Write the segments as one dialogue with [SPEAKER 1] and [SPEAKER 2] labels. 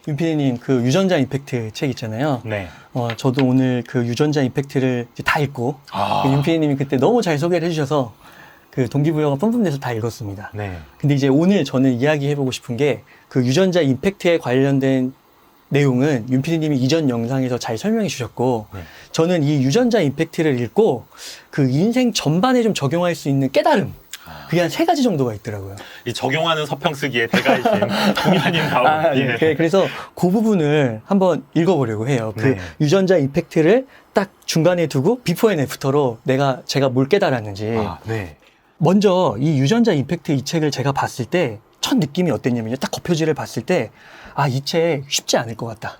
[SPEAKER 1] 윤피디님 그 유전자 임팩트 책 있잖아요.
[SPEAKER 2] 네.
[SPEAKER 1] 저도 오늘 그 유전자 임팩트를 이제 다 읽고 그 윤피디님이 그때 너무 잘 소개를 해주셔서 그 동기부여가 뿜뿜돼서 다 읽었습니다.
[SPEAKER 2] 네.
[SPEAKER 1] 근데 이제 오늘 저는 이야기해보고 싶은 게 그 유전자 임팩트에 관련된 내용은 윤피디님이 이전 영상에서 잘 설명해 주셨고
[SPEAKER 2] 네.
[SPEAKER 1] 저는 이 유전자 임팩트를 읽고 그 인생 전반에 좀 적용할 수 있는 깨달음 그게 한 3가지 정도가 있더라고요.
[SPEAKER 2] 이 적용하는 서평쓰기의 대가이신 동현님 다음. 예.
[SPEAKER 1] 네, 그래서 그 부분을 한번 읽어보려고 해요. 그
[SPEAKER 2] 네.
[SPEAKER 1] 유전자 임팩트를 딱 중간에 두고 비포 앤 애프터로 제가 뭘 깨달았는지.
[SPEAKER 2] 네.
[SPEAKER 1] 먼저 이 유전자 임팩트 이 책을 제가 봤을 때 첫 느낌이 어땠냐면요. 딱 겉표지를 봤을 때 이 책 쉽지 않을 것 같다.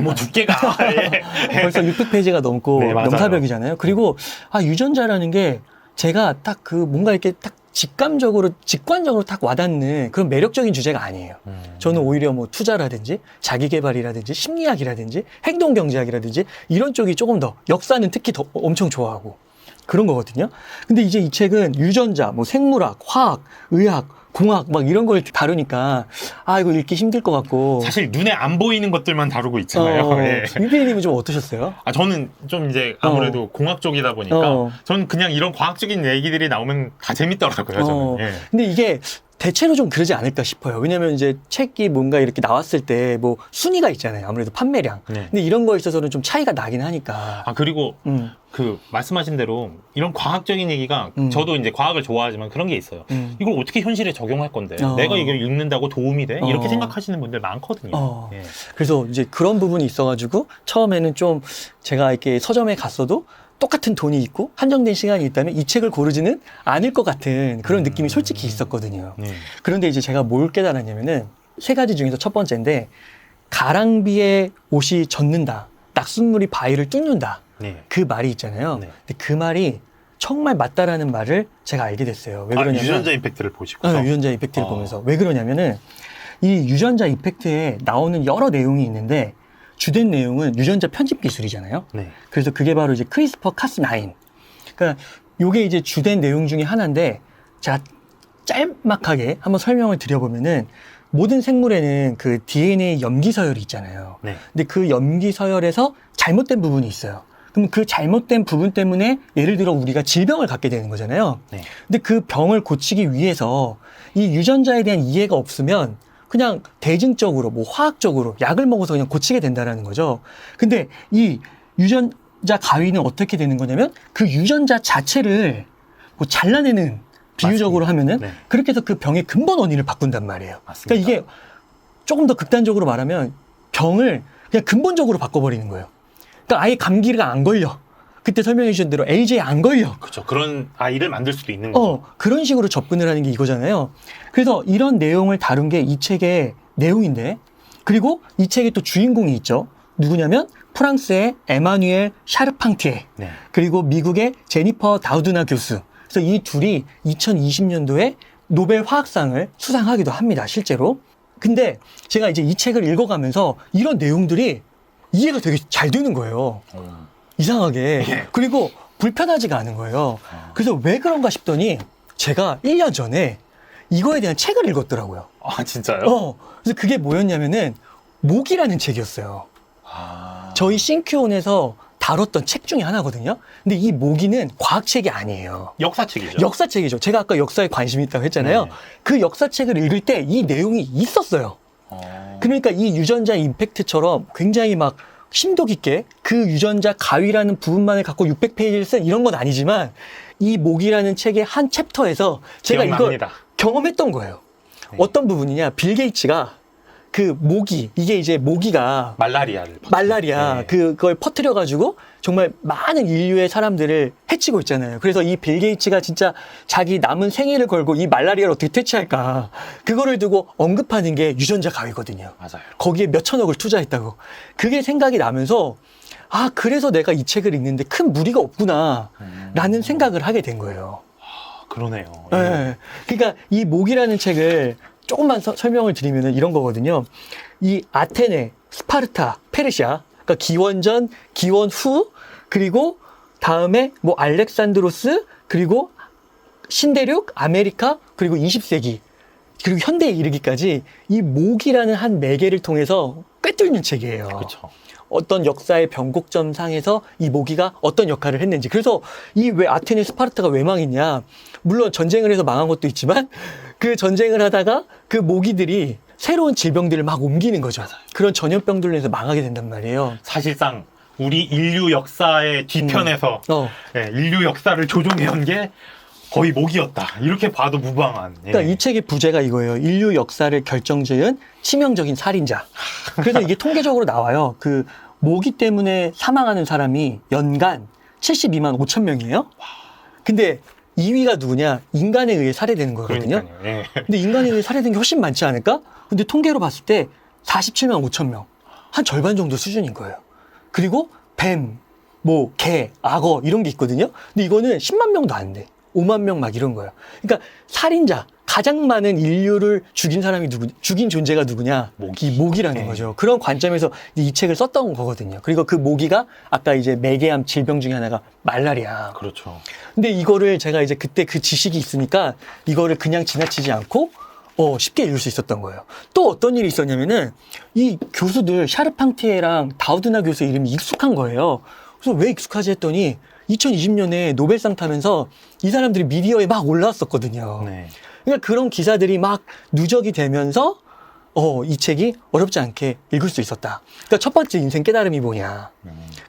[SPEAKER 2] 뭐 두께가. 예.
[SPEAKER 1] 벌써 600페이지가 넘고
[SPEAKER 2] 네, 맞아요.
[SPEAKER 1] 넘사벽이잖아요. 그리고 유전자라는 게 제가 딱 그 뭔가 이렇게 딱 직관적으로 딱 와닿는 그런 매력적인 주제가 아니에요. 저는 오히려 뭐 투자라든지 자기개발이라든지 심리학이라든지 행동경제학이라든지 이런 쪽이 조금 더 역사는 특히 더 엄청 좋아하고 그런 거거든요. 근데 이제 이 책은 유전자, 뭐 생물학, 화학, 의학, 공학 막 이런 걸 다루니까 이거 읽기 힘들 것 같고
[SPEAKER 2] 사실 눈에 안 보이는 것들만 다루고 있잖아요. 예.
[SPEAKER 1] 윤피디님은 좀 어떠셨어요?
[SPEAKER 2] 저는 좀 이제 아무래도 공학 쪽이다 보니까 저는 그냥 이런 과학적인 얘기들이 나오면 다 재밌더라고요. 저는. 예.
[SPEAKER 1] 근데 이게 대체로 좀 그러지 않을까 싶어요. 왜냐면 이제 책이 뭔가 이렇게 나왔을 때 뭐 순위가 있잖아요. 아무래도 판매량.
[SPEAKER 2] 네.
[SPEAKER 1] 근데 이런 거에 있어서는 좀 차이가 나긴 하니까.
[SPEAKER 2] 그리고 그 말씀하신 대로 이런 과학적인 얘기가 저도 이제 과학을 좋아하지만 그런 게 있어요. 이걸 어떻게 현실에 적용할 건데 내가 이걸 읽는다고 도움이 돼? 이렇게 생각하시는 분들 많거든요. 예.
[SPEAKER 1] 그래서 이제 그런 부분이 있어가지고 처음에는 좀 제가 이렇게 서점에 갔어도 똑같은 돈이 있고 한정된 시간이 있다면 이 책을 고르지는 않을 것 같은 그런 느낌이 솔직히 있었거든요. 그런데 이제 제가 뭘 깨달았냐면은 3가지 중에서 첫 번째인데 가랑비에 옷이 젖는다. 낙숫물이 바위를 뚫는다.
[SPEAKER 2] 네.
[SPEAKER 1] 그 말이 있잖아요.
[SPEAKER 2] 네.
[SPEAKER 1] 근데 그 말이 정말 맞다라는 말을 제가 알게 됐어요. 왜 그러냐면
[SPEAKER 2] 유전자 임팩트를 보시고서
[SPEAKER 1] 유전자 임팩트를 보면서 왜 그러냐면은 이 유전자 임팩트에 나오는 여러 내용이 있는데 주된 내용은 유전자 편집 기술이잖아요.
[SPEAKER 2] 네.
[SPEAKER 1] 그래서 그게 바로 이제 크리스퍼 카스9. 그러니까 요게 이제 주된 내용 중에 하나인데 제가 짤막하게 한번 설명을 드려보면은 모든 생물에는 그 DNA 염기 서열이 있잖아요.
[SPEAKER 2] 네.
[SPEAKER 1] 근데 그 염기 서열에서 잘못된 부분이 있어요. 그럼 그 잘못된 부분 때문에 예를 들어 우리가 질병을 갖게 되는 거잖아요.
[SPEAKER 2] 네.
[SPEAKER 1] 근데 그 병을 고치기 위해서 이 유전자에 대한 이해가 없으면 그냥 대증적으로 뭐 화학적으로 약을 먹어서 그냥 고치게 된다라는 거죠. 근데 이 유전자 가위는 어떻게 되는 거냐면 그 유전자 자체를 뭐 잘라내는 비유적으로 하면은
[SPEAKER 2] 네.
[SPEAKER 1] 그렇게 해서 그 병의 근본 원인을 바꾼단 말이에요.
[SPEAKER 2] 맞습니다.
[SPEAKER 1] 그러니까 이게 조금 더 극단적으로 말하면 병을 그냥 근본적으로 바꿔버리는 거예요. 그러니까 아예 감기가 안 걸려. 그때 설명해 주신 대로 LG에 안 걸려.
[SPEAKER 2] 그렇죠. 그런 아이를 만들 수도 있는 거죠.
[SPEAKER 1] 그런 식으로 접근을 하는 게 이거잖아요. 그래서 이런 내용을 다룬 게 이 책의 내용인데, 그리고 이 책에 또 주인공이 있죠. 누구냐면 프랑스의 에마뉘엘 샤르팡티에,
[SPEAKER 2] 네.
[SPEAKER 1] 그리고 미국의 제니퍼 다우드나 교수. 그래서 이 둘이 2020년도에 노벨 화학상을 수상하기도 합니다, 실제로. 근데 제가 이제 이 책을 읽어가면서 이런 내용들이 이해가 되게 잘 되는 거예요. 이상하게.
[SPEAKER 2] 예.
[SPEAKER 1] 그리고 불편하지가 않은 거예요. 그래서 왜 그런가 싶더니 제가 1년 전에 이거에 대한 책을 읽었더라고요.
[SPEAKER 2] 진짜요?
[SPEAKER 1] 그래서 그게 뭐였냐면은 모기라는 책이었어요. 저희 싱큐온에서 다뤘던 책 중에 하나거든요. 근데 이 모기는 과학책이 아니에요.
[SPEAKER 2] 역사책이죠.
[SPEAKER 1] 역사책이죠. 제가 아까 역사에 관심이 있다고 했잖아요.
[SPEAKER 2] 네.
[SPEAKER 1] 그 역사책을 읽을 때 이 내용이 있었어요. 그러니까 이 유전자 임팩트처럼 굉장히 막 심도 깊게 그 유전자 가위라는 부분만을 갖고 600페이지를 쓴 이런 건 아니지만 이 모기라는 책의 한 챕터에서 제가
[SPEAKER 2] 기억납니다.
[SPEAKER 1] 이걸 경험했던 거예요.
[SPEAKER 2] 네.
[SPEAKER 1] 어떤 부분이냐. 빌 게이츠가 그 모기, 이게 이제 모기가 말라리아
[SPEAKER 2] 네.
[SPEAKER 1] 그걸 퍼뜨려가지고 정말 많은 인류의 사람들을 해치고 있잖아요. 그래서 이 빌 게이츠가 진짜 자기 남은 생애를 걸고 이 말라리아를 어떻게 퇴치할까 그거를 두고 언급하는 게 유전자 가위거든요.
[SPEAKER 2] 맞아요.
[SPEAKER 1] 거기에 몇 천억을 투자했다고. 그게 생각이 나면서 그래서 내가 이 책을 읽는데 큰 무리가 없구나 라는 생각을 하게 된 거예요.
[SPEAKER 2] 그러네요.
[SPEAKER 1] 네. 그러니까 이 모기라는 책을 조금만 설명을 드리면 이런 거거든요. 이 아테네, 스파르타, 페르시아, 그러니까 기원 전, 기원 후, 그리고 다음에 뭐 알렉산드로스, 그리고 신대륙, 아메리카, 그리고 20세기. 그리고 현대에 이르기까지 이 모기라는 한 매개를 통해서 꿰뚫는 책이에요.
[SPEAKER 2] 그렇죠.
[SPEAKER 1] 어떤 역사의 변곡점 상에서 이 모기가 어떤 역할을 했는지. 그래서 이 왜 아테네 스파르타가 왜 망했냐. 물론 전쟁을 해서 망한 것도 있지만 그 전쟁을 하다가 그 모기들이 새로운 질병들을 막 옮기는 거죠. 그런 전염병들로 해서 망하게 된단 말이에요.
[SPEAKER 2] 사실상 우리 인류 역사의 뒤편에서 예, 인류 역사를 조종해온 게 거의 모기였다. 이렇게 봐도 무방한. 예.
[SPEAKER 1] 그러니까 이 책의 부제가 이거예요. 인류 역사를 결정지은 치명적인 살인자. 그래서 이게 통계적으로 나와요. 그 모기 때문에 사망하는 사람이 연간 72만 5천 명이에요. 근데 2위가 누구냐? 인간에 의해 살해되는 거거든요.
[SPEAKER 2] 그러니까요. 예.
[SPEAKER 1] 근데 인간에 의해 살해되는 게 훨씬 많지 않을까? 근데 통계로 봤을 때 47만 5천 명. 한 절반 정도 수준인 거예요. 그리고 뱀, 뭐 개, 악어 이런 게 있거든요. 근데 이거는 10만 명도 안 돼. 5만 명 막 이런 거예요. 그러니까 살인자, 가장 많은 인류를 죽인 사람이 죽인 존재가 누구냐?
[SPEAKER 2] 모기.
[SPEAKER 1] 이 모기라는 거죠. 그런 관점에서 이 책을 썼던 거거든요. 그리고 그 모기가 아까 이제 매개암 질병 중에 하나가 말라리아.
[SPEAKER 2] 그렇죠.
[SPEAKER 1] 근데 이거를 제가 이제 그때 그 지식이 있으니까 이거를 그냥 지나치지 않고 쉽게 읽을 수 있었던 거예요. 또 어떤 일이 있었냐면은 이 교수들 샤르팡티에랑 다우드나 교수 이름이 익숙한 거예요. 그래서 왜 익숙하지 했더니 2020년에 노벨상 타면서 이 사람들이 미디어에 막 올라왔었거든요.
[SPEAKER 2] 네.
[SPEAKER 1] 그러니까 그런 기사들이 막 누적이 되면서 이 책이 어렵지 않게 읽을 수 있었다. 그러니까 첫 번째 인생 깨달음이 뭐냐.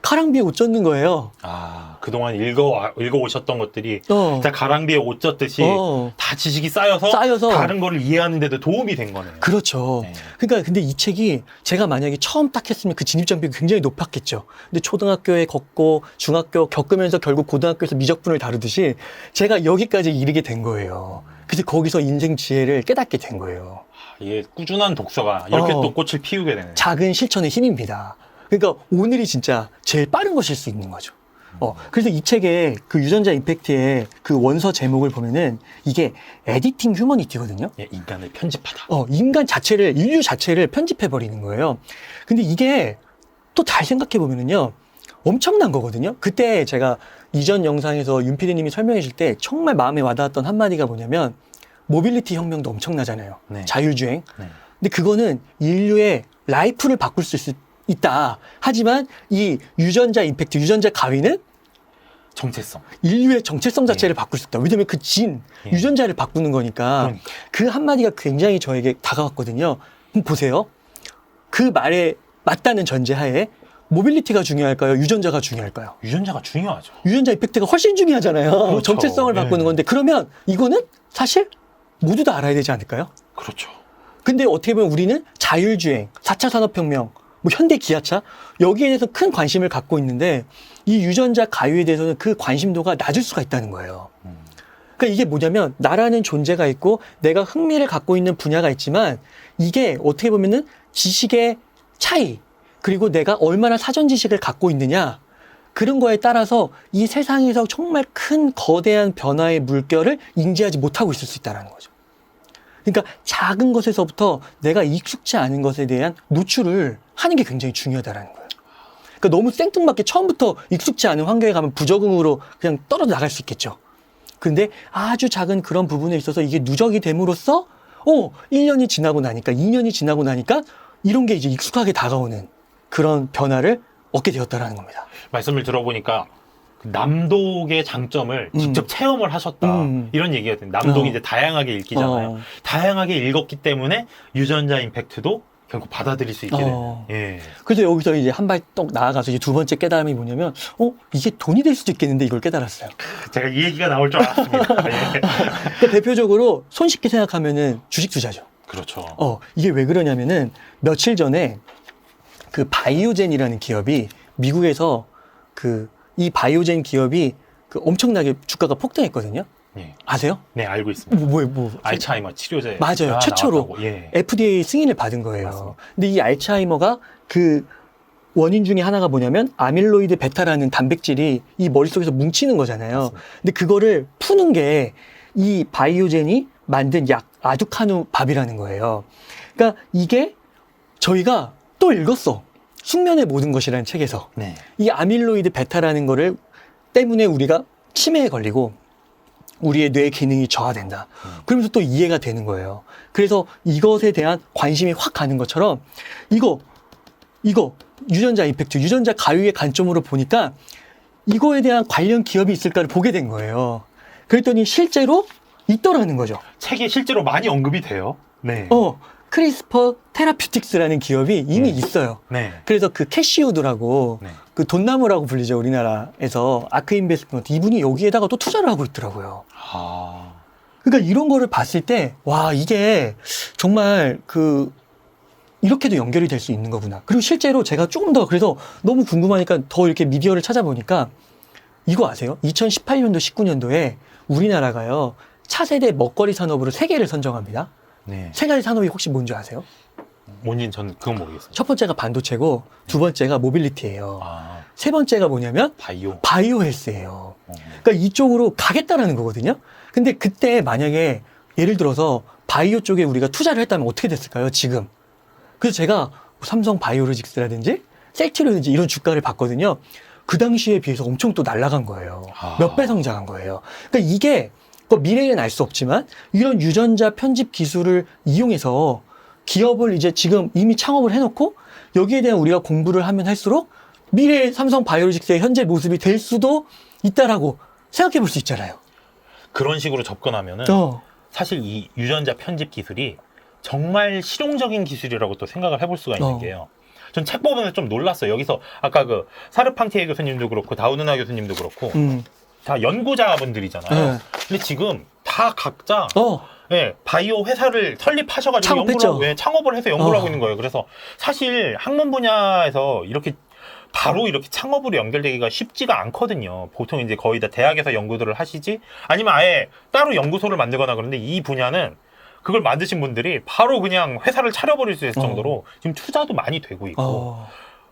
[SPEAKER 1] 가랑비에 옷 젖는 거예요.
[SPEAKER 2] 아, 그동안 읽어오셨던 것들이 다 가랑비에 옷 젖듯이 다 지식이 쌓여서 다른 거를 이해하는 데도 도움이 된 거네요.
[SPEAKER 1] 그렇죠.
[SPEAKER 2] 네.
[SPEAKER 1] 그러니까 근데 이 책이 제가 만약에 처음 딱 했으면 그 진입장벽이 굉장히 높았겠죠. 근데 초등학교에 겪고 중학교 겪으면서 결국 고등학교에서 미적분을 다루듯이 제가 여기까지 이르게 된 거예요. 그래서 거기서 인생 지혜를 깨닫게 된 거예요.
[SPEAKER 2] 이게 꾸준한 독서가 이렇게 또 꽃을 피우게 되네요.
[SPEAKER 1] 작은 실천의 힘입니다. 그러니까 오늘이 진짜 제일 빠른 것일 수 있는 거죠. 그래서 이 책의 그 유전자 임팩트의 그 원서 제목을 보면은 이게 에디팅 휴머니티거든요.
[SPEAKER 2] 예, 인간을 편집하다.
[SPEAKER 1] 인간 자체를, 인류 자체를 편집해버리는 거예요. 근데 이게 또 잘 생각해 보면은요, 엄청난 거거든요. 그때 제가 이전 영상에서 윤 PD님이 설명해 줄 때 정말 마음에 와닿았던 한마디가 뭐냐면, 모빌리티 혁명도 엄청나잖아요.
[SPEAKER 2] 네.
[SPEAKER 1] 자율주행.
[SPEAKER 2] 네.
[SPEAKER 1] 근데 그거는 인류의 라이프를 바꿀 수 있다. 하지만 이 유전자 임팩트, 유전자 가위는
[SPEAKER 2] 정체성.
[SPEAKER 1] 인류의 정체성 자체를 바꿀 수 있다. 왜냐면 그 진, 유전자를 바꾸는 거니까.
[SPEAKER 2] 그러니까.
[SPEAKER 1] 그 한마디가 굉장히 저에게 다가왔거든요. 그럼 보세요. 그 말에 맞다는 전제하에 모빌리티가 중요할까요? 유전자가 중요할까요?
[SPEAKER 2] 유전자가 중요하죠.
[SPEAKER 1] 유전자 임팩트가 훨씬 중요하잖아요.
[SPEAKER 2] 그렇죠.
[SPEAKER 1] 정체성을 바꾸는 건데. 그러면 이거는 사실 모두 다 알아야 되지 않을까요?
[SPEAKER 2] 그렇죠.
[SPEAKER 1] 근데 어떻게 보면 우리는 자율주행, 4차 산업혁명, 뭐 현대 기아차 여기에 대해서 큰 관심을 갖고 있는데 이 유전자 가위에 대해서는 그 관심도가 낮을 수가 있다는 거예요. 그러니까 이게 뭐냐면 나라는 존재가 있고 내가 흥미를 갖고 있는 분야가 있지만 이게 어떻게 보면은 지식의 차이 그리고 내가 얼마나 사전 지식을 갖고 있느냐 그런 거에 따라서 이 세상에서 정말 큰 거대한 변화의 물결을 인지하지 못하고 있을 수 있다는 거죠. 그러니까 작은 것에서부터 내가 익숙치 않은 것에 대한 노출을 하는 게 굉장히 중요하다는 거예요. 그러니까 너무 생뚱맞게 처음부터 익숙치 않은 환경에 가면 부적응으로 그냥 떨어져 나갈 수 있겠죠. 근데 아주 작은 그런 부분에 있어서 이게 누적이 됨으로써 1년이 지나고 나니까 2년이 지나고 나니까 이런 게 이제 익숙하게 다가오는 그런 변화를 얻게 되었다라는 겁니다.
[SPEAKER 2] 말씀을 들어보니까 남독의 장점을 직접 체험을 하셨다. 이런 얘기가 돼요. 남독이 이제 다양하게 읽히잖아요. 다양하게 읽었기 때문에 유전자 임팩트도 결국 받아들일 수 있게 되는. 예.
[SPEAKER 1] 그래서 여기서 이제 한 발 떡 나아가서 이제 두 번째 깨달음이 뭐냐면, 이게 돈이 될 수도 있겠는데 이걸 깨달았어요.
[SPEAKER 2] 제가 이 얘기가 나올 줄 알았습니다. 예.
[SPEAKER 1] 그러니까 대표적으로 손쉽게 생각하면은 주식 투자죠.
[SPEAKER 2] 그렇죠.
[SPEAKER 1] 이게 왜 그러냐면은 며칠 전에 그 바이오젠이라는 기업이 미국에서 이 바이오젠 기업이 엄청나게 주가가 폭등했거든요.
[SPEAKER 2] 예.
[SPEAKER 1] 아세요?
[SPEAKER 2] 네, 알고 있습니다.
[SPEAKER 1] 뭐.
[SPEAKER 2] 알츠하이머 치료제.
[SPEAKER 1] 맞아요. 최초로
[SPEAKER 2] 예.
[SPEAKER 1] FDA 승인을 받은 거예요.
[SPEAKER 2] 맞습니다.
[SPEAKER 1] 근데 이 알츠하이머가 그 원인 중에 하나가 뭐냐면 아밀로이드 베타라는 단백질이 이 머릿속에서 뭉치는 거잖아요.
[SPEAKER 2] 맞습니다.
[SPEAKER 1] 근데 그거를 푸는 게 이 바이오젠이 만든 약 아두카누 밥이라는 거예요. 그러니까 이게 저희가 또 읽었어. 숙면의 모든 것이라는 책에서
[SPEAKER 2] 네.
[SPEAKER 1] 이 아밀로이드 베타라는 거를 때문에 우리가 치매에 걸리고 우리의 뇌 기능이 저하된다. 그러면서 또 이해가 되는 거예요. 그래서 이것에 대한 관심이 확 가는 것처럼 이거 유전자 임팩트, 유전자 가위의 관점으로 보니까 이거에 대한 관련 기업이 있을까를 보게 된 거예요. 그랬더니 실제로 있더라는 거죠.
[SPEAKER 2] 책에 실제로 많이 언급이 돼요. 네.
[SPEAKER 1] 크리스퍼 테라퓨틱스라는 기업이 이미 있어요.
[SPEAKER 2] 네.
[SPEAKER 1] 그래서 그 캐시우드라고
[SPEAKER 2] 네.
[SPEAKER 1] 그 돈나무라고 불리죠, 우리나라에서. 아크인베스트먼트, 이분이 여기에다가 또 투자를 하고 있더라고요.
[SPEAKER 2] 아.
[SPEAKER 1] 그러니까 이런 거를 봤을 때, 와, 이게 정말 이렇게도 연결이 될 수 있는 거구나. 그리고 실제로 제가 조금 더, 그래서 너무 궁금하니까 더 이렇게 미디어를 찾아보니까 이거 아세요? 2018년도, 19년도에 우리나라가요, 차세대 먹거리 산업으로 3개를 선정합니다.
[SPEAKER 2] 네.
[SPEAKER 1] 3가지 산업이 혹시 뭔지 아세요?
[SPEAKER 2] 뭔지 전 그건 모르겠어요.
[SPEAKER 1] 첫 번째가 반도체고, 두 번째가 모빌리티예요.
[SPEAKER 2] 아.
[SPEAKER 1] 세 번째가 뭐냐면 바이오 헬스예요. 그러니까 이쪽으로 가겠다라는 거거든요. 근데 그때 만약에 예를 들어서 바이오 쪽에 우리가 투자를 했다면 어떻게 됐을까요? 지금. 그래서 제가 삼성 바이오로직스라든지 셀트리온이라든지 이런 주가를 봤거든요. 그 당시에 비해서 엄청 또 날아간 거예요. 몇 배 성장한 거예요. 그러니까 이게 미래에는 알 수 없지만 이런 유전자 편집 기술을 이용해서 기업을 이제 지금 이미 창업을 해놓고 여기에 대한 우리가 공부를 하면 할수록 미래의 삼성 바이오로직스의 현재 모습이 될 수도 있다라고 생각해 볼 수 있잖아요.
[SPEAKER 2] 그런 식으로 접근하면은 사실 이 유전자 편집 기술이 정말 실용적인 기술이라고 또 생각을 해볼 수가 있는 게요. 전 책 보면서 좀 놀랐어요. 여기서 아까 그 사르팡티에 교수님도 그렇고 다우드나 교수님도 그렇고 다 연구자분들이잖아요. 근데 지금 다 각자 바이오 회사를 설립하셔가지고 창업을 해서 연구를 하고 있는 거예요. 그래서 사실 학문 분야에서 이렇게 바로 이렇게 창업으로 연결되기가 쉽지가 않거든요. 보통 이제 거의 다 대학에서 연구들을 하시지 아니면 아예 따로 연구소를 만들거나 그런데 이 분야는 그걸 만드신 분들이 바로 그냥 회사를 차려버릴 수 있을 정도로 지금 투자도 많이 되고 있고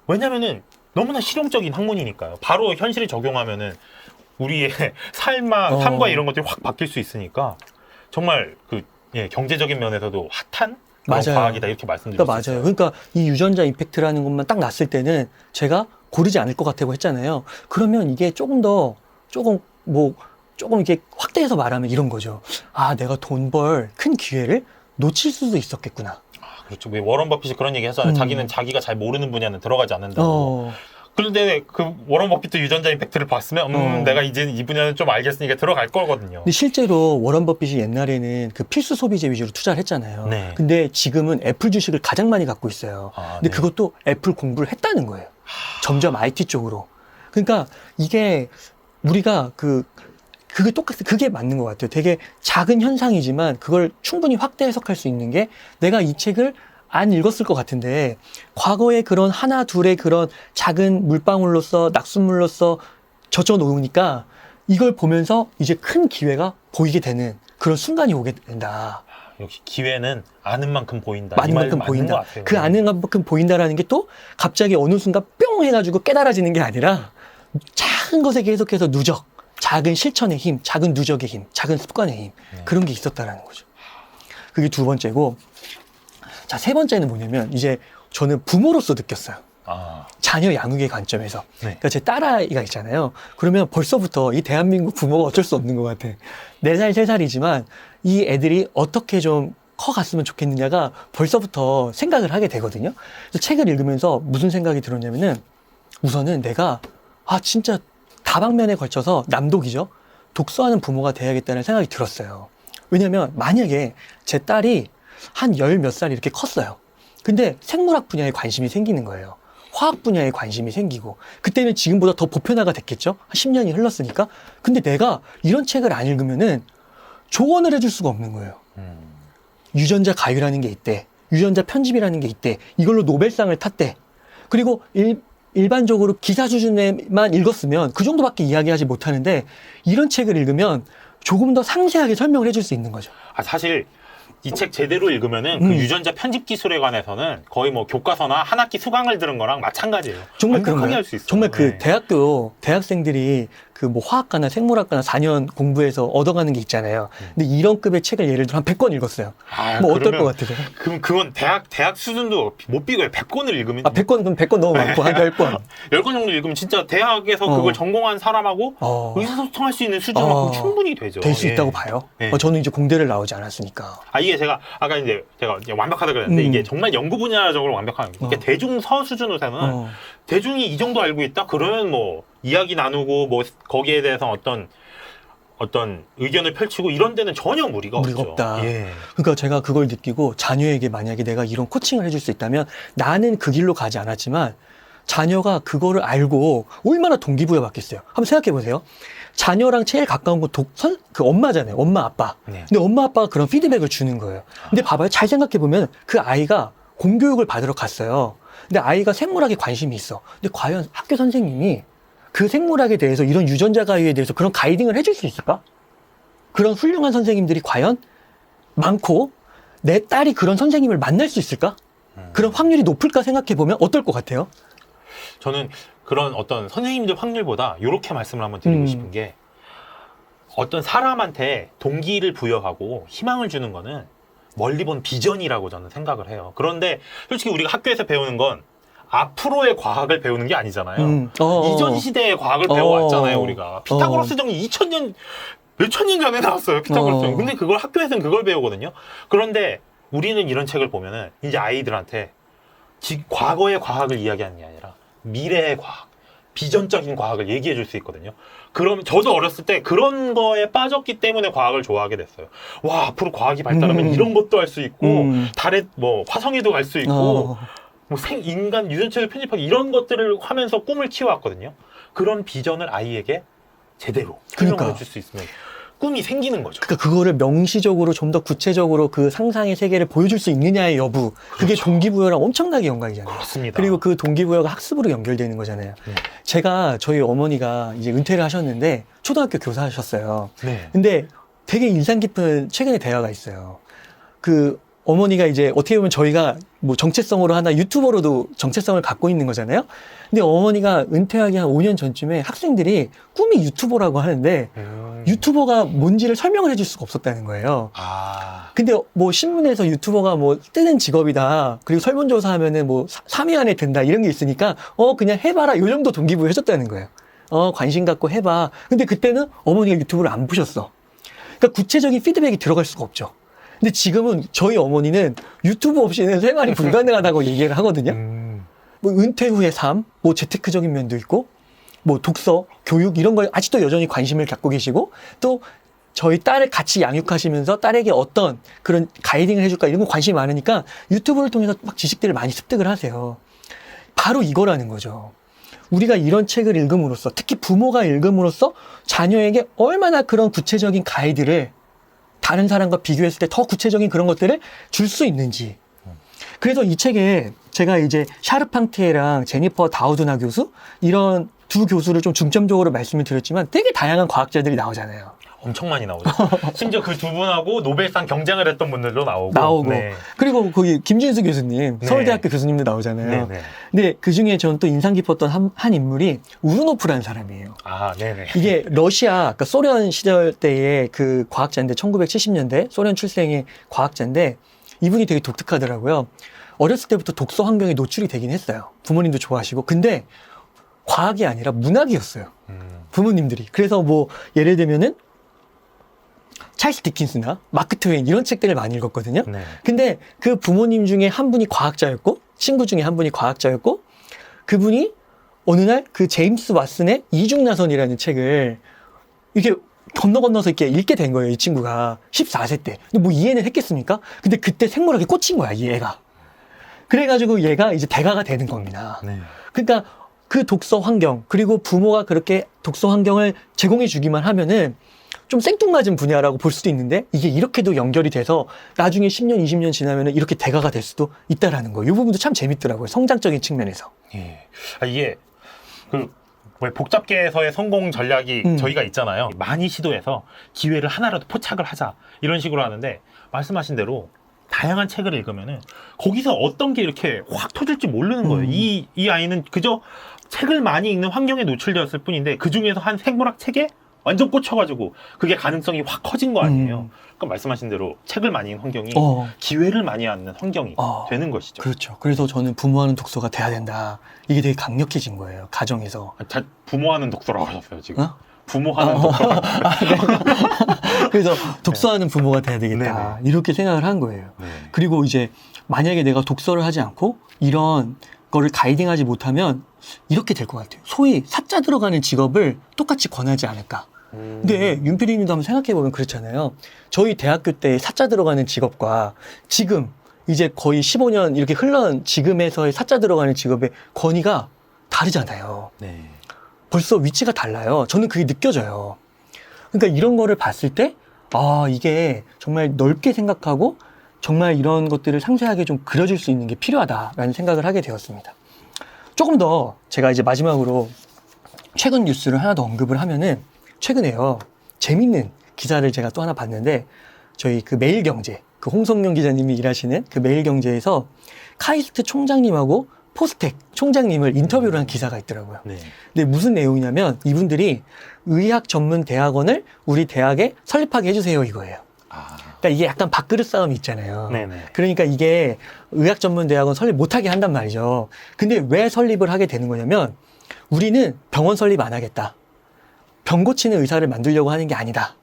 [SPEAKER 2] 왜냐면은 너무나 실용적인 학문이니까요. 바로 현실에 적용하면은 우리의 삶과 이런 것들이 확 바뀔 수 있으니까 정말 경제적인 면에서도 핫한 그런 과학이다 이렇게 말씀드릴 수 있어요.
[SPEAKER 1] 맞아요. 그러니까 이 유전자 임팩트라는 것만 딱 났을 때는 제가 고르지 않을 것 같다고 했잖아요. 그러면 이게 조금 이렇게 확대해서 말하면 이런 거죠. 아, 내가 돈 벌 큰 기회를 놓칠 수도 있었겠구나.
[SPEAKER 2] 그렇죠. 왜 워런 버핏이 그런 얘기 하잖아요. 자기는 자기가 잘 모르는 분야는 들어가지 않는다고. 그런데 그 워런 버핏도 유전자 임팩트를 봤으면 내가 이제 이 분야는 좀 알겠으니까 들어갈 거거든요.
[SPEAKER 1] 근데 실제로 워런 버핏이 옛날에는 그 필수 소비재 위주로 투자를 했잖아요.
[SPEAKER 2] 네.
[SPEAKER 1] 근데 지금은 애플 주식을 가장 많이 갖고 있어요. 근데 그것도 애플 공부를 했다는 거예요. 점점 IT 쪽으로. 그러니까 이게 우리가 그게 똑같아요. 그게 맞는 것 같아요. 되게 작은 현상이지만 그걸 충분히 확대 해석할 수 있는 게 내가 이 책을 안 읽었을 것 같은데 과거에 그런 하나 둘의 그런 작은 물방울로서 낙숫물로서 젖어 놓으니까 이걸 보면서 이제 큰 기회가 보이게 되는 그런 순간이 오게 된다.
[SPEAKER 2] 역시 기회는 아는 만큼 보인다.
[SPEAKER 1] 아는 만큼 보인다.
[SPEAKER 2] 것 같아요.
[SPEAKER 1] 그 아는 만큼 보인다라는 게 또 갑자기 어느 순간 뿅 해가지고 깨달아지는 게 아니라 작은 것에 계속해서 누적, 작은 실천의 힘, 작은 누적의 힘, 작은 습관의 힘 그런 게 있었다라는 거죠. 그게 두 번째고 자, 세 번째는 뭐냐면 이제 저는 부모로서 느꼈어요. 자녀 양육의 관점에서. 그러니까 제 딸아이가 있잖아요. 그러면 벌써부터 이 대한민국 부모가 어쩔 수 없는 것 같아. 4살, 3살이지만 이 애들이 어떻게 좀 커갔으면 좋겠느냐가 벌써부터 생각을 하게 되거든요. 그래서 책을 읽으면서 무슨 생각이 들었냐면은 우선은 내가 진짜 다방면에 걸쳐서 남독이죠. 독서하는 부모가 돼야겠다는 생각이 들었어요. 왜냐면 만약에 제 딸이 한 10몇 살 이렇게 컸어요. 근데 생물학 분야에 관심이 생기는 거예요. 화학 분야에 관심이 생기고 그때는 지금보다 더 보편화가 됐겠죠. 한 10년이 흘렀으니까. 근데 내가 이런 책을 안 읽으면은 조언을 해줄 수가 없는 거예요. 유전자 가위라는 게 있대. 유전자 편집이라는 게 있대. 이걸로 노벨상을 탔대. 그리고 일반적으로 기사 수준에만 읽었으면 그 정도밖에 이야기하지 못하는데 이런 책을 읽으면 조금 더 상세하게 설명을 해줄 수 있는 거죠.
[SPEAKER 2] 사실 이 책 제대로 읽으면은 그 유전자 편집 기술에 관해서는 거의 뭐 교과서나 한 학기 수강을 들은 거랑 마찬가지예요.
[SPEAKER 1] 정말 그런 거예요.
[SPEAKER 2] 할 수 있어요.
[SPEAKER 1] 정말 대학생들이 그 뭐 화학과나 생물학과나 4년 공부해서 얻어가는 게 있잖아요. 근데 이런 급의 책을 예를 들어 한 100권 읽었어요. 뭐 어떨 것 같으세요?
[SPEAKER 2] 그럼 그건 대학 수준도 못 비교해. 100권을 읽으면.
[SPEAKER 1] 100권, 그럼 100권 너무 많고, 한 10권.
[SPEAKER 2] 10권 정도 읽으면 진짜 대학에서 그걸 전공한 사람하고 의사소통할 수 있는 수준만큼 충분히 되죠.
[SPEAKER 1] 될 수 있다고 봐요. 저는 이제 공대를 나오지 않았으니까.
[SPEAKER 2] 이게 제가 아까 이제 완벽하다 그랬는데 이게 정말 연구 분야적으로 완벽한 그러니까 대중서 수준으로서는 대중이 이 정도 알고 있다? 그러면 뭐 이야기 나누고 뭐 거기에 대해서 어떤 의견을 펼치고 이런 데는 전혀 무리가
[SPEAKER 1] 없다.
[SPEAKER 2] 예.
[SPEAKER 1] 그러니까 제가 그걸 느끼고 자녀에게 만약에 내가 이런 코칭을 해줄 수 있다면 나는 그 길로 가지 않았지만 자녀가 그거를 알고 얼마나 동기부여 받겠어요. 한번 생각해 보세요. 자녀랑 제일 가까운 건 그 엄마잖아요. 엄마, 아빠.
[SPEAKER 2] 네.
[SPEAKER 1] 근데 엄마, 아빠가 그런 피드백을 주는 거예요. 근데 봐봐요. 잘 생각해 보면 그 아이가 공교육을 받으러 갔어요. 근데 아이가 생물학에 관심이 있어. 근데 과연 학교 선생님이 그 생물학에 대해서 이런 유전자 가위에 대해서 그런 가이딩을 해줄 수 있을까? 그런 훌륭한 선생님들이 과연 많고 내 딸이 그런 선생님을 만날 수 있을까? 그런 확률이 높을까 생각해 보면 어떨 것 같아요?
[SPEAKER 2] 저는 그런 어떤 선생님들 확률보다 이렇게 말씀을 한번 드리고 싶은 게 어떤 사람한테 동기를 부여하고 희망을 주는 거는 멀리 본 비전이라고 저는 생각을 해요. 그런데 솔직히 우리가 학교에서 배우는 건 앞으로의 과학을 배우는 게 아니잖아요. 이전 시대의 과학을 배워왔잖아요, 우리가. 피타고라스 정리 2000년, 몇천 년 전에 나왔어요, 피타고라스 정리. 근데 그걸 학교에서는 그걸 배우거든요. 그런데 우리는 이런 책을 보면은 이제 아이들한테 과거의 과학을 이야기하는 게 아니라 미래의 과학, 비전적인 과학을 얘기해 줄 수 있거든요. 그럼 저도 어렸을 때 그런 거에 빠졌기 때문에 과학을 좋아하게 됐어요. 와, 앞으로 과학이 발달하면 이런 것도 할 수 있고 달에 뭐 화성에도 갈 수 있고 뭐 인간 유전체를 편집하기 이런 것들을 하면서 꿈을 키워왔거든요. 그런 비전을 아이에게 제대로 설명해 줄 수 있으면 꿈이 생기는 거죠.
[SPEAKER 1] 그러니까 그거를 명시적으로 좀 더 구체적으로 그 상상의 세계를 보여줄 수 있느냐의 여부. 그게 동기부여랑 엄청나게 연관이잖아요.
[SPEAKER 2] 그렇습니다.
[SPEAKER 1] 그리고 그 동기부여가 학습으로 연결되는 거잖아요. 제가 저희 어머니가 이제 은퇴를 하셨는데 초등학교 교사하셨어요. 근데 되게 인상 깊은 최근의 대화가 있어요. 그 어머니가 이제 어떻게 보면 저희가 뭐 정체성으로 하나 유튜버로도 정체성을 갖고 있는 거잖아요. 근데 어머니가 은퇴하기 한 5년 전쯤에 학생들이 꿈이 유튜버라고 하는데 유튜버가 뭔지를 설명을 해줄 수가 없었다는 거예요. 근데 뭐 신문에서 유튜버가 뭐 뜨는 직업이다. 그리고 설문조사하면은 뭐 3위 안에 든다. 이런 게 있으니까 그냥 해봐라. 요 정도 동기부여 해줬다는 거예요. 관심 갖고 해봐. 근데 그때는 어머니가 유튜브를 안 보셨어. 그러니까 구체적인 피드백이 들어갈 수가 없죠. 근데 지금은 저희 어머니는 유튜브 없이는 생활이 불가능하다고 얘기를 하거든요. 뭐 은퇴 후의 삶, 뭐 재테크적인 면도 있고, 뭐 독서, 교육 이런 거에 아직도 여전히 관심을 갖고 계시고, 또 저희 딸을 같이 양육하시면서 딸에게 어떤 그런 가이딩을 해줄까 이런 거 관심이 많으니까 유튜브를 통해서 막 지식들을 많이 습득을 하세요. 바로 이거라는 거죠. 우리가 이런 책을 읽음으로써, 특히 부모가 읽음으로써 자녀에게 얼마나 그런 구체적인 가이드를 다른 사람과 비교했을 때 더 구체적인 그런 것들을 줄 수 있는지. 그래서 이 책에 제가 이제 샤르팡티에랑 제니퍼 다우드나 교수 이런 두 교수를 좀 중점적으로 말씀을 드렸지만 되게 다양한 과학자들이 나오잖아요.
[SPEAKER 2] 엄청 많이 나오죠. 심지어 그 두 분하고 노벨상 경쟁을 했던 분들도 나오고.
[SPEAKER 1] 그리고 거기 김진수 교수님, 서울대학교 교수님도 나오잖아요. 근데 그 중에 저는 또 인상 깊었던 한 인물이 우르노프라는 사람이에요. 이게 러시아, 그러니까 소련 시절 때의 그 과학자인데 1970년대 소련 출생의 과학자인데 이분이 되게 독특하더라고요. 어렸을 때부터 독서 환경에 노출이 되긴 했어요. 부모님도 좋아하시고. 근데 과학이 아니라 문학이었어요. 부모님들이. 그래서 뭐 예를 들면은 찰스 디킨스나 마크 트웨인 이런 책들을 많이 읽었거든요. 근데 그 부모님 중에 한 분이 과학자였고 친구 중에 한 분이 과학자였고 그분이 어느 날 그 제임스 왓슨의 이중나선이라는 책을 이렇게 건너서 이렇게 읽게 된 거예요. 이 친구가 14세 때. 근데 뭐 이해는 했겠습니까? 근데 그때 생물학에 꽂힌 거야, 이 애가. 그래가지고 얘가 이제 대가가 되는 겁니다. 그러니까 그 독서 환경 그리고 부모가 그렇게 독서 환경을 제공해 주기만 하면은 좀 생뚱맞은 분야라고 볼 수도 있는데 이게 이렇게도 연결이 돼서 나중에 10년, 20년 지나면은 이렇게 대가가 될 수도 있다라는 거예요. 이 부분도 참 재밌더라고요. 성장적인 측면에서.
[SPEAKER 2] 이게 복잡계에서의 성공 전략이 저희가 있잖아요. 많이 시도해서 기회를 하나라도 포착을 하자 이런 식으로 하는데 말씀하신 대로 다양한 책을 읽으면은 거기서 어떤 게 이렇게 확 터질지 모르는 거예요. 이 아이는 그저 책을 많이 읽는 환경에 노출되었을 뿐인데 그 중에서 한 생물학 책에 완전 꽂혀가지고 그게 가능성이 확 커진 거 아니에요. 그러니까 말씀하신 대로 책을 많이 읽는 환경이 기회를 많이 얻는 환경이 되는 것이죠.
[SPEAKER 1] 그렇죠. 그래서 저는 부모하는 독서가 돼야 된다. 이게 되게 강력해진 거예요. 가정에서.
[SPEAKER 2] 부모하는 독서라고 하셨어요 지금.
[SPEAKER 1] 어?
[SPEAKER 2] 부모하는 독서라고.
[SPEAKER 1] 그래서 독서하는 부모가 돼야 되겠다.
[SPEAKER 2] 네네.
[SPEAKER 1] 이렇게 생각을 한 거예요.
[SPEAKER 2] 네.
[SPEAKER 1] 그리고 이제 만약에 내가 독서를 하지 않고 이런 거를 가이딩하지 못하면 이렇게 될 것 같아요. 소위 사자 들어가는 직업을 똑같이 권하지 않을까. 근데 윤필이님도 한번 생각해보면 그렇잖아요. 저희 대학교 때 사자 들어가는 직업과 지금 이제 거의 15년 이렇게 흘러온 지금에서의 사자 들어가는 직업의 권위가 다르잖아요.
[SPEAKER 2] 네.
[SPEAKER 1] 벌써 위치가 달라요. 저는 그게 느껴져요. 그러니까 이런 거를 봤을 때, 아, 이게 정말 넓게 생각하고 정말 이런 것들을 상세하게 좀 그려줄 수 있는 게 필요하다라는 생각을 하게 되었습니다. 조금 더 제가 이제 마지막으로 최근 뉴스를 하나 더 언급을 하면은 최근에요. 재밌는 기사를 제가 또 하나 봤는데 저희 그 매일경제, 그 홍성룡 기자님이 일하시는 그 매일경제에서 카이스트 총장님하고 포스텍 총장님을 인터뷰를 한 기사가 있더라고요.
[SPEAKER 2] 네.
[SPEAKER 1] 근데 무슨 내용이냐면 이분들이 의학 전문 대학원을 우리 대학에 설립하게 해주세요 이거예요. 그러니까 이게 약간 밥그릇 싸움이 있잖아요.
[SPEAKER 2] 네네.
[SPEAKER 1] 그러니까 이게 의학 전문 대학원 설립 못하게 한단 말이죠. 근데 왜 설립을 하게 되는 거냐면 우리는 병원 설립 안 하겠다. 병 고치는 의사를 만들려고 하는 게 아니다.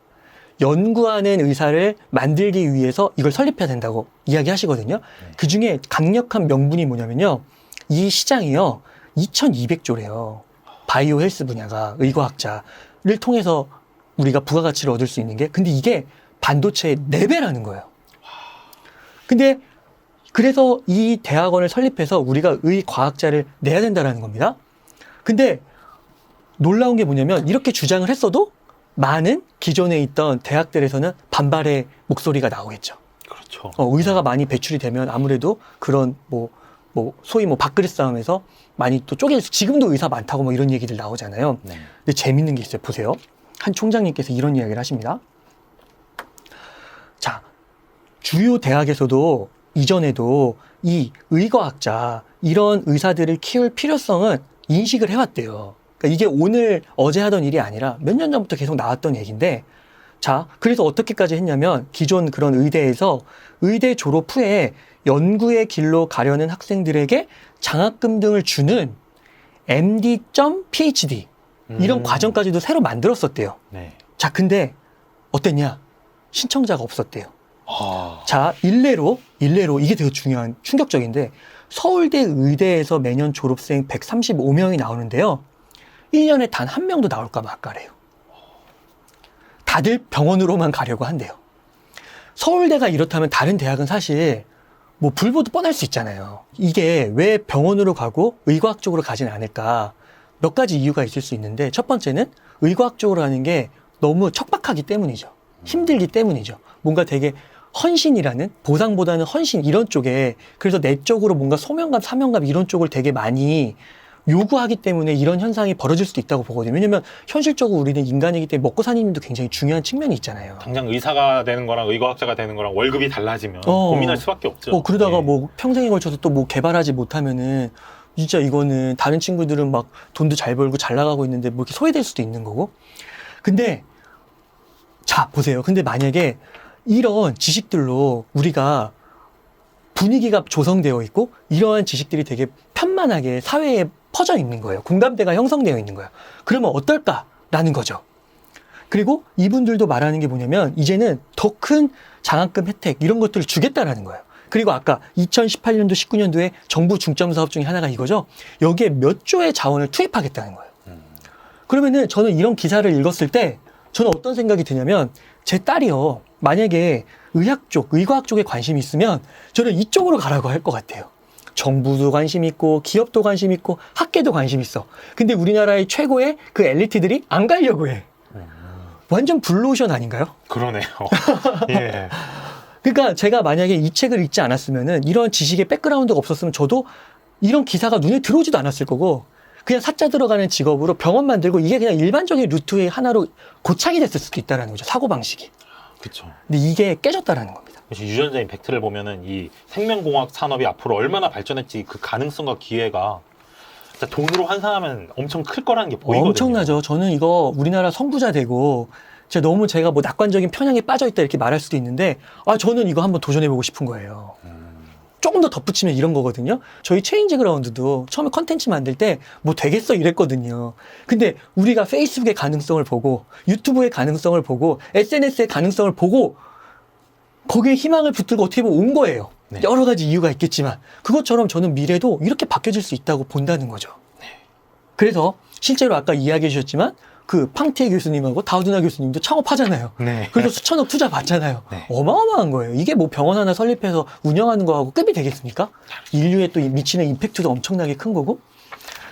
[SPEAKER 1] 연구하는 의사를 만들기 위해서 이걸 설립해야 된다고 이야기하시거든요. 그 중에 강력한 명분이 뭐냐면요. 이 시장이요. 2200조래요. 바이오 헬스 분야가 의과학자를 통해서 우리가 부가가치를 얻을 수 있는 게. 근데 이게 반도체의 4배라는 거예요. 근데 그래서 이 대학원을 설립해서 우리가 의과학자를 내야 된다는 겁니다. 근데 놀라운 게 뭐냐면 이렇게 주장을 했어도 많은 기존에 있던 대학들에서는 반발의 목소리가 나오겠죠.
[SPEAKER 2] 그렇죠.
[SPEAKER 1] 의사가 많이 배출이 되면 아무래도 그런 소위 밥그릇 싸움에서 많이 또 쪼개서 지금도 의사 많다고 뭐 이런 얘기들 나오잖아요.
[SPEAKER 2] 네.
[SPEAKER 1] 근데 재밌는 게 있어요. 보세요. 한 총장님께서 이런 이야기를 하십니다. 자, 주요 대학에서도 이전에도 이 의과학자, 이런 의사들을 키울 필요성은 인식을 해왔대요. 그러니까 이게 오늘, 어제 하던 일이 아니라 몇 년 전부터 계속 나왔던 얘기인데, 자, 그래서 어떻게까지 했냐면, 기존 그런 의대에서 의대 졸업 후에 연구의 길로 가려는 학생들에게 장학금 등을 주는 MD.PhD, 이런 과정까지도 새로 만들었었대요.
[SPEAKER 2] 네.
[SPEAKER 1] 자, 근데 어땠냐? 신청자가 없었대요.
[SPEAKER 2] 아.
[SPEAKER 1] 자, 일례로 이게 되게 중요한 충격적인데 서울대 의대에서 매년 졸업생 135명이 나오는데요. 1년에 단 한 명도 나올까 말까래요. 다들 병원으로만 가려고 한대요. 서울대가 이렇다면 다른 대학은 사실 뭐 불보듯 뻔할 수 있잖아요. 이게 왜 병원으로 가고 의과학 쪽으로 가진 않을까? 몇 가지 이유가 있을 수 있는데 첫 번째는 의과학 쪽으로 하는 게 너무 척박하기 때문이죠. 힘들기 때문이죠. 뭔가 되게 헌신이라는, 보상보다는 헌신 이런 쪽에, 그래서 내적으로 뭔가 소명감, 사명감 이런 쪽을 되게 많이 요구하기 때문에 이런 현상이 벌어질 수도 있다고 보거든요. 왜냐면 현실적으로 우리는 인간이기 때문에 먹고 사는 일도 굉장히 중요한 측면이 있잖아요.
[SPEAKER 2] 당장 의사가 되는 거랑 의과학자가 되는 거랑 월급이 달라지면 고민할 수밖에 없죠.
[SPEAKER 1] 그러다가
[SPEAKER 2] 네.
[SPEAKER 1] 뭐 평생에 걸쳐서 또 뭐 개발하지 못하면은 진짜 이거는 다른 친구들은 막 돈도 잘 벌고 잘 나가고 있는데 뭐 이렇게 소외될 수도 있는 거고. 근데 자, 보세요. 근데 만약에 이런 지식들로 우리가 분위기가 조성되어 있고 이러한 지식들이 되게 편만하게 사회에 퍼져 있는 거예요. 공감대가 형성되어 있는 거예요. 그러면 어떨까라는 거죠. 그리고 이분들도 말하는 게 뭐냐면 이제는 더 큰 장학금 혜택 이런 것들을 주겠다라는 거예요. 그리고 아까 2018년도, 19년도에 정부 중점 사업 중에 하나가 이거죠. 여기에 몇 조의 자원을 투입하겠다는 거예요. 그러면은 저는 이런 기사를 읽었을 때 저는 어떤 생각이 드냐면 제 딸이요. 만약에 의학 쪽, 의과학 쪽에 관심이 있으면 저는 이쪽으로 가라고 할 것 같아요. 정부도 관심 있고 기업도 관심 있고 학계도 관심 있어. 근데 우리나라의 최고의 그 엘리트들이 안 가려고 해. 완전 블루오션 아닌가요?
[SPEAKER 2] 그러네요. 예.
[SPEAKER 1] 그러니까 제가 만약에 이 책을 읽지 않았으면은 이런 지식의 백그라운드가 없었으면 저도 이런 기사가 눈에 들어오지도 않았을 거고 그냥 사자 들어가는 직업으로 병원 만들고 이게 그냥 일반적인 루트의 하나로 고착이 됐을 수도 있다는 거죠. 사고방식이.
[SPEAKER 2] 그렇죠.
[SPEAKER 1] 근데 이게 깨졌다라는 겁니다.
[SPEAKER 2] 유전자인 팩트를 보면은 이 생명공학 산업이 앞으로 얼마나 발전할지 그 가능성과 기회가 진짜 돈으로 환산하면 엄청 클 거라는 게 보이거든요.
[SPEAKER 1] 엄청나죠. 저는 이거 우리나라 선구자 되고 제가 뭐 낙관적인 편향에 빠져있다 이렇게 말할 수도 있는데 저는 이거 한번 도전해보고 싶은 거예요. 조금 더 덧붙이면 이런 거거든요. 저희 체인지 그라운드도 처음에 컨텐츠 만들 때 뭐 되겠어 이랬거든요. 근데 우리가 페이스북의 가능성을 보고 유튜브의 가능성을 보고 SNS의 가능성을 보고 거기에 희망을 붙들고 어떻게 보면 온 거예요.
[SPEAKER 2] 네.
[SPEAKER 1] 여러 가지 이유가 있겠지만 그것처럼 저는 미래도 이렇게 바뀌어질 수 있다고 본다는 거죠. 그래서 실제로 아까 이야기해 주셨지만 그 팡티에 교수님하고 다우드나 교수님도 창업하잖아요.
[SPEAKER 2] 네.
[SPEAKER 1] 그래서 수천억 투자 받잖아요.
[SPEAKER 2] 네.
[SPEAKER 1] 어마어마한 거예요. 이게 뭐 병원 하나 설립해서 운영하는 거하고 급이 되겠습니까? 인류에 또 미치는 임팩트도 엄청나게 큰 거고.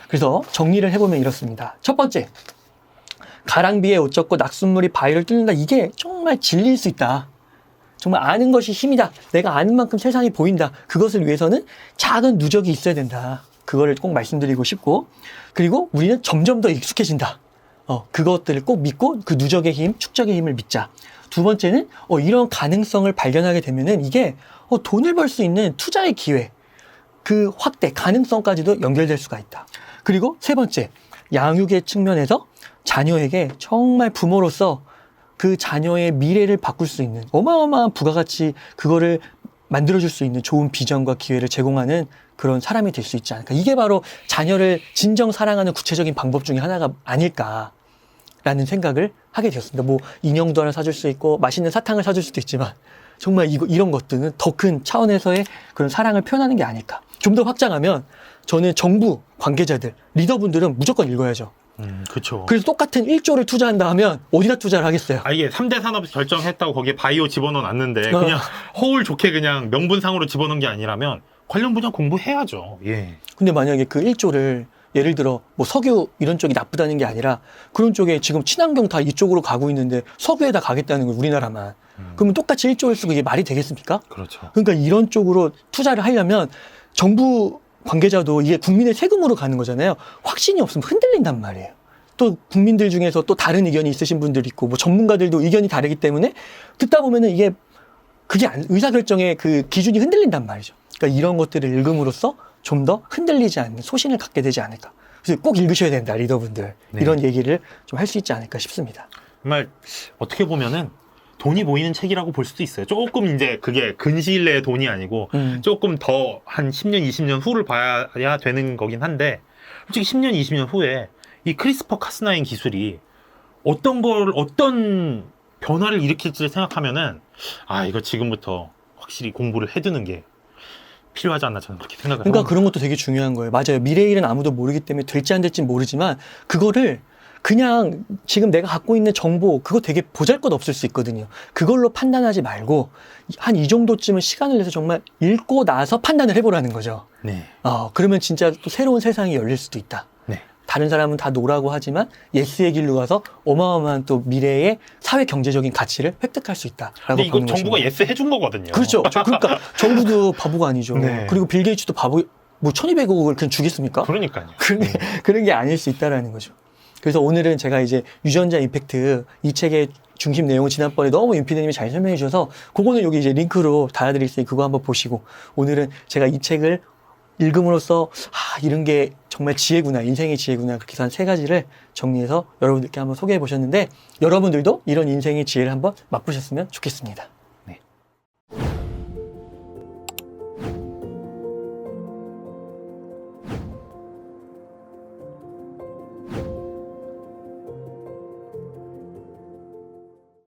[SPEAKER 1] 그래서 정리를 해보면 이렇습니다. 첫 번째, 가랑비에 옷 젖고 낙숫물이 바위를 뚫는다. 이게 정말 진리일 수 있다. 정말 아는 것이 힘이다. 내가 아는 만큼 세상이 보인다. 그것을 위해서는 작은 누적이 있어야 된다. 그거를 꼭 말씀드리고 싶고, 그리고 우리는 점점 더 익숙해진다. 그것들을 꼭 믿고 그 누적의 힘, 축적의 힘을 믿자. 두 번째는 이런 가능성을 발견하게 되면은 이게 돈을 벌 수 있는 투자의 기회, 그 확대, 가능성까지도 연결될 수가 있다. 그리고 세 번째, 양육의 측면에서 자녀에게 정말 부모로서 그 자녀의 미래를 바꿀 수 있는 어마어마한 부가가치, 그거를 만들어줄 수 있는 좋은 비전과 기회를 제공하는 그런 사람이 될 수 있지 않을까. 이게 바로 자녀를 진정 사랑하는 구체적인 방법 중에 하나가 아닐까라는 생각을 하게 되었습니다. 뭐 인형도 하나 사줄 수 있고 맛있는 사탕을 사줄 수도 있지만 정말 이런 것들은 더 큰 차원에서의 그런 사랑을 표현하는 게 아닐까. 좀 더 확장하면 저는 정부 관계자들, 리더분들은 무조건 읽어야죠.
[SPEAKER 2] 그렇죠.
[SPEAKER 1] 그래서 똑같은 1조를 투자한다 하면 어디다 투자를 하겠어요?
[SPEAKER 2] 이게 3대 산업 결정했다고 거기에 바이오 집어넣어 놨는데 그냥 허울 좋게 그냥 명분상으로 집어넣은 게 아니라면 관련 분야 공부해야죠. 예.
[SPEAKER 1] 근데 만약에 그 1조를 예를 들어 뭐 석유 이런 쪽이 나쁘다는 게 아니라 그런 쪽에 지금 친환경 다 이쪽으로 가고 있는데 석유에다 가겠다는 거 우리나라만. 그러면 똑같이 1조를 쓰고 이게 말이 되겠습니까?
[SPEAKER 2] 그렇죠.
[SPEAKER 1] 그러니까 이런 쪽으로 투자를 하려면 정부 관계자도 이게 국민의 세금으로 가는 거잖아요. 확신이 없으면 흔들린단 말이에요. 또 국민들 중에서 또 다른 의견이 있으신 분들이 있고 뭐 전문가들도 의견이 다르기 때문에 듣다 보면은 이게 의사결정의 그 기준이 흔들린단 말이죠. 그러니까 이런 것들을 읽음으로써 좀 더 흔들리지 않는 소신을 갖게 되지 않을까. 그래서 꼭 읽으셔야 된다, 리더분들.
[SPEAKER 2] 네.
[SPEAKER 1] 이런 얘기를 좀 할 수 있지 않을까 싶습니다.
[SPEAKER 2] 정말 어떻게 보면은 돈이 보이는 책이라고 볼 수도 있어요. 조금 이제 그게 근시일 내의 돈이 아니고 조금 더 한 10년, 20년 후를 봐야 되는 거긴 한데 솔직히 10년, 20년 후에 이 크리스퍼 카스9 기술이 어떤 변화를 일으킬지를 생각하면은 이거 지금부터 확실히 공부를 해두는 게 필요하지 않나 저는 그렇게 생각을
[SPEAKER 1] 그러니까
[SPEAKER 2] 합니다.
[SPEAKER 1] 그런 것도 되게 중요한 거예요. 맞아요. 미래의 일은 아무도 모르기 때문에 될지 안 될지 모르지만 그거를 그냥 지금 내가 갖고 있는 정보 그거 되게 보잘것없을 수 있거든요. 그걸로 판단하지 말고 한 이 정도쯤은 시간을 내서 정말 읽고 나서 판단을 해보라는 거죠.
[SPEAKER 2] 네.
[SPEAKER 1] 그러면 진짜 또 새로운 세상이 열릴 수도 있다.
[SPEAKER 2] 네.
[SPEAKER 1] 다른 사람은 다 노라고 하지만 예스의 길로 가서 어마어마한 또 미래의 사회 경제적인 가치를 획득할 수 있다라고
[SPEAKER 2] 근데 이거
[SPEAKER 1] 보는
[SPEAKER 2] 정부가
[SPEAKER 1] 것입니다.
[SPEAKER 2] 예스 해준 거거든요.
[SPEAKER 1] 그렇죠. 그러니까 정부도 바보가 아니죠.
[SPEAKER 2] 네.
[SPEAKER 1] 그리고 빌 게이츠도 바보, 뭐 1200억을 그냥 주겠습니까?
[SPEAKER 2] 그러니까요.
[SPEAKER 1] 그런 게 아닐 수 있다라는 거죠. 그래서 오늘은 제가 이제 유전자 임팩트 이 책의 중심 내용을 지난번에 너무 윤 PD님이 잘 설명해 주셔서 그거는 여기 이제 링크로 달아드릴 테니 그거 한번 보시고 오늘은 제가 이 책을 읽음으로써 이런 게 정말 지혜구나, 인생의 지혜구나 그렇게 해서 한 3가지를 정리해서 여러분들께 한번 소개해 보셨는데 여러분들도 이런 인생의 지혜를 한번 맛보셨으면 좋겠습니다.